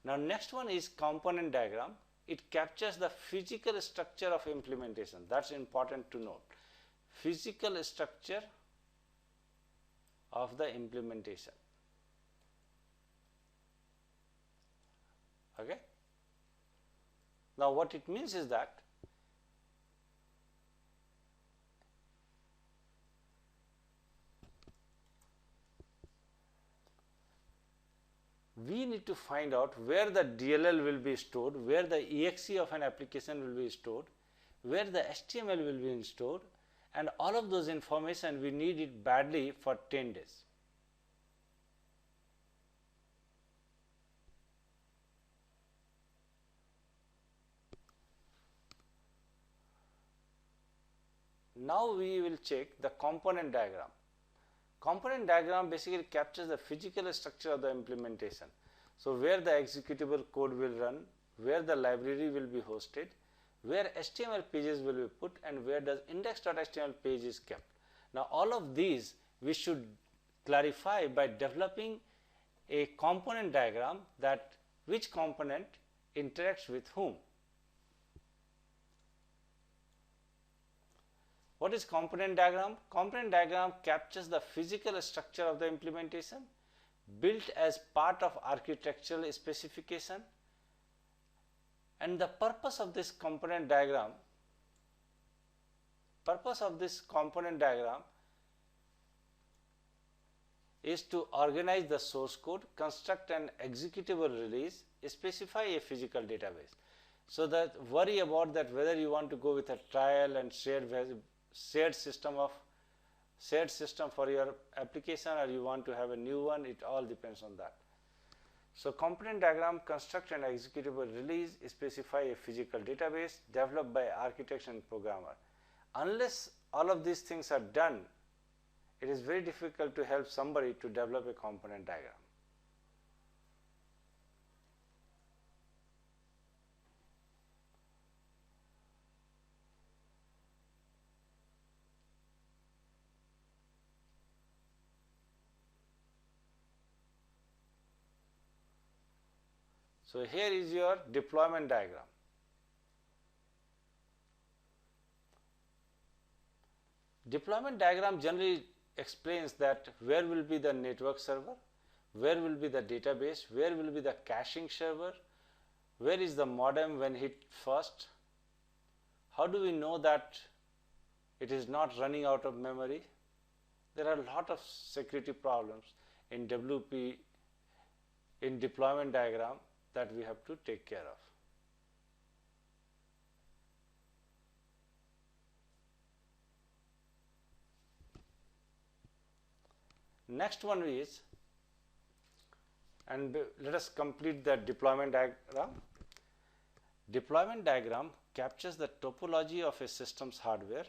Now next one is component diagram. It captures the physical structure of implementation. That's important to note. Physical structure of the implementation. Okay. Now what it means is that we need to find out where the DLL will be stored, where the exe of an application will be stored, where the HTML will be stored, and all of those information we need it badly for 10 days. Now we will check the component diagram. Component diagram basically captures the physical structure of the implementation. So where the executable code will run, where the library will be hosted, where HTML pages will be put, and where the index.html page is kept. Now all of these we should clarify by developing a component diagram, that which component interacts with whom. What is component diagram? Component diagram captures the physical structure of the implementation built as part of architectural specification, and the purpose of this component diagram is to organize the source code, construct an executable release, specify a physical database. So that worry about that whether you want to go with a trial and shared system for your application, or you want to have a new one, it all depends on that. So component diagram construct an executable release, specify a physical database, developed by architect and programmer. Unless all of these things are done, it is very difficult to help somebody to develop a component diagram. So here is your deployment diagram. Deployment diagram generally explains that where will be the network server, where will be the database, where will be the caching server, where is the modem when hit first, how do we know that it is not running out of memory. There are a lot of security problems in WP, in deployment diagram, that we have to take care of. Next one is, and let us complete the deployment diagram. Deployment diagram captures the topology of a system's hardware,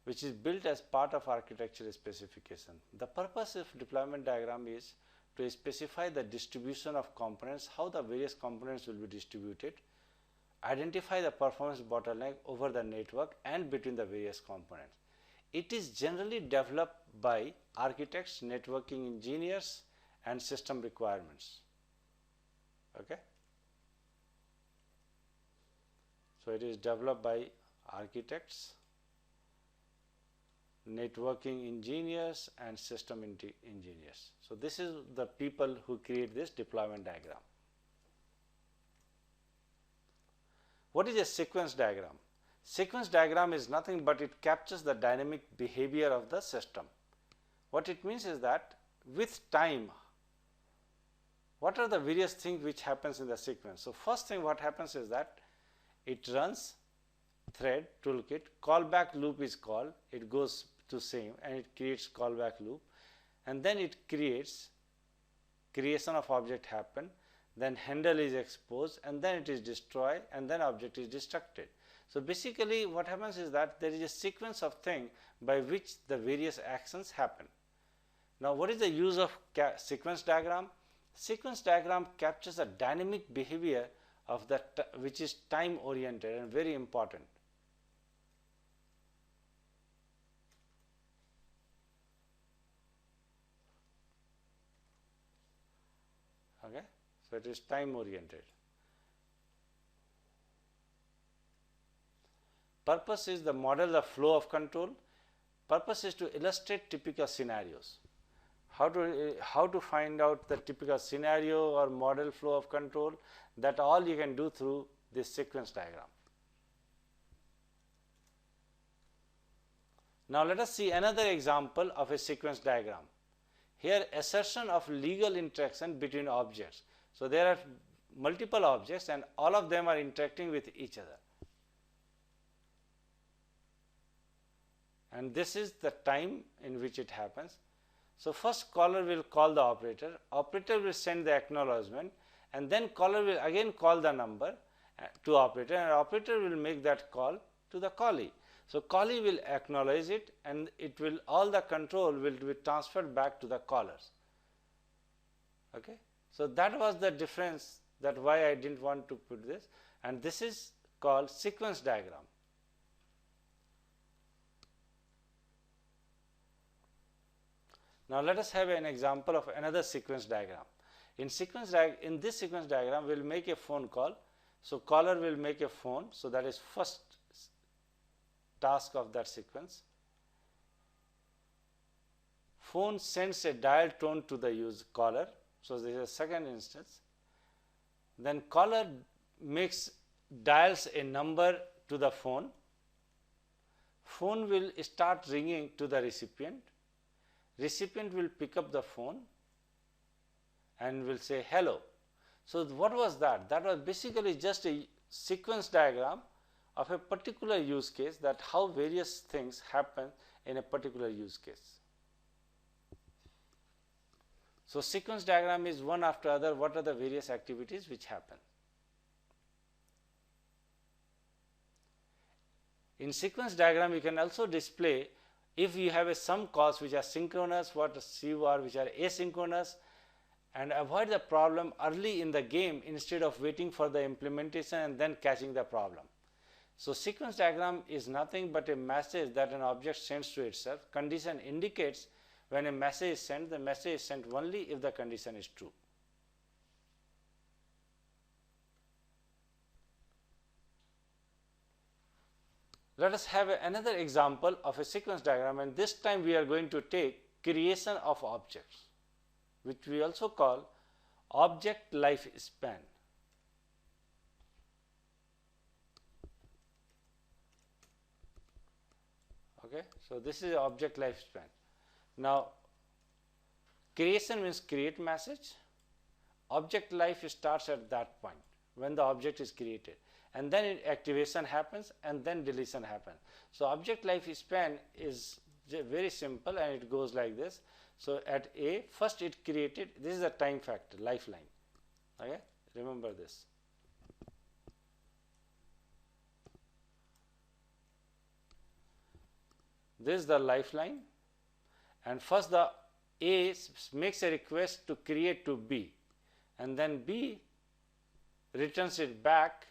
which is built as part of architecture specification. The purpose of deployment diagram is to specify the distribution of components, how the various components will be distributed, identify the performance bottleneck over the network and between the various components. It is generally developed by architects, networking engineers, and system requirements. Okay. So it is developed by architects, networking engineers, and system engineers. So this is the people who create this deployment diagram. What is a sequence diagram? Sequence diagram is nothing but it captures the dynamic behavior of the system. What it means is that with time, what are the various things which happens in the sequence? So first thing what happens is that it runs thread toolkit, callback loop is called, it goes to same and it creates callback loop, and then it creates creation of object happen, then handle is exposed, and then it is destroyed, and then object is destructed. So basically what happens is that there is a sequence of things by which the various actions happen. Now what is the use of sequence diagram? Sequence diagram captures the dynamic behavior of the which is time oriented and very important. Okay. So it is time oriented. Purpose is the model the flow of control. Purpose is to illustrate typical scenarios. How to find out the typical scenario or model flow of control, that all you can do through this sequence diagram. Now let us see another example of a sequence diagram. Here, assertion of legal interaction between objects. So there are multiple objects and all of them are interacting with each other. And this is the time in which it happens. So first caller will call the operator will send the acknowledgement, and then caller will again call the number to operator, and operator will make that call to the callee. So callee will acknowledge it, and it will, all the control will be transferred back to the callers. Okay. So that was the difference, that why I didn't want to put this, and this is called sequence diagram. Now let us have an example of another sequence diagram. In this sequence diagram, we will make a phone call. So caller will make a phone. So that is first task of that sequence. Phone sends a dial tone to the caller. So this is a second instance. Then caller dials a number to the phone. Phone will start ringing to the recipient. Recipient will pick up the phone and will say hello. So what was that? That was basically just a sequence diagram of a particular use case, that how various things happen in a particular use case. So sequence diagram is one after other, what are the various activities which happen. In sequence diagram, you can also display if you have some calls which are synchronous, what CUR which are asynchronous, and avoid the problem early in the game instead of waiting for the implementation and then catching the problem. So sequence diagram is nothing but a message that an object sends to itself. Condition indicates when a message is sent, the message is sent only if the condition is true. Let us have another example of a sequence diagram, and this time we are going to take creation of objects, which we also call object lifespan. Okay, so this is object lifespan. Now, creation means create message. Object life starts at that point when the object is created, and then activation happens and then deletion happens. So object lifespan is very simple, and it goes like this. So at A, first it created, this is the time factor, lifeline. Okay, remember this. This is the lifeline, and first the A makes a request to create to B, and then B returns it back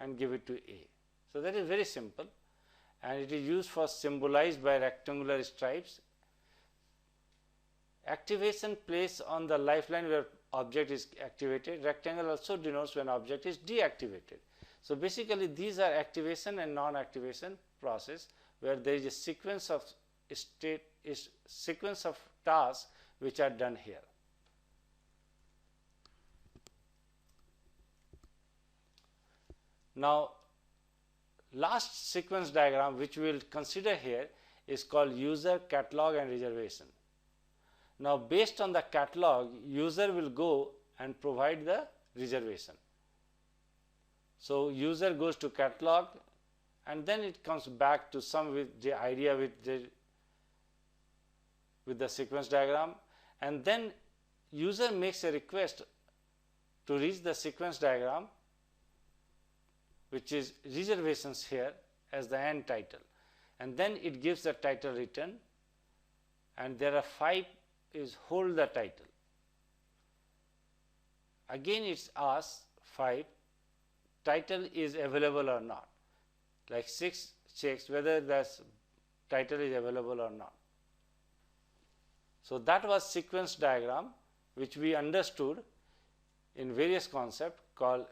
and give it to A. So that is very simple, and it is used for symbolized by rectangular stripes. Activation place on the lifeline where object is activated. Rectangle also denotes when object is deactivated. So basically these are activation and non-activation process, where there is a sequence of tasks which are done here. Now, last sequence diagram which we will consider here is called user, catalog and reservation. Now, based on the catalog, user will go and provide the reservation. So user goes to catalog, and then it comes back to some with the idea with the sequence diagram, and then user makes a request to reach the sequence diagram, which is reservations here as the end title, and then it gives the title return, and there are 5 is hold the title. Again it's asks 5 title is available or not, like 6 checks whether the title is available or not. So that was sequence diagram which we understood in various concepts called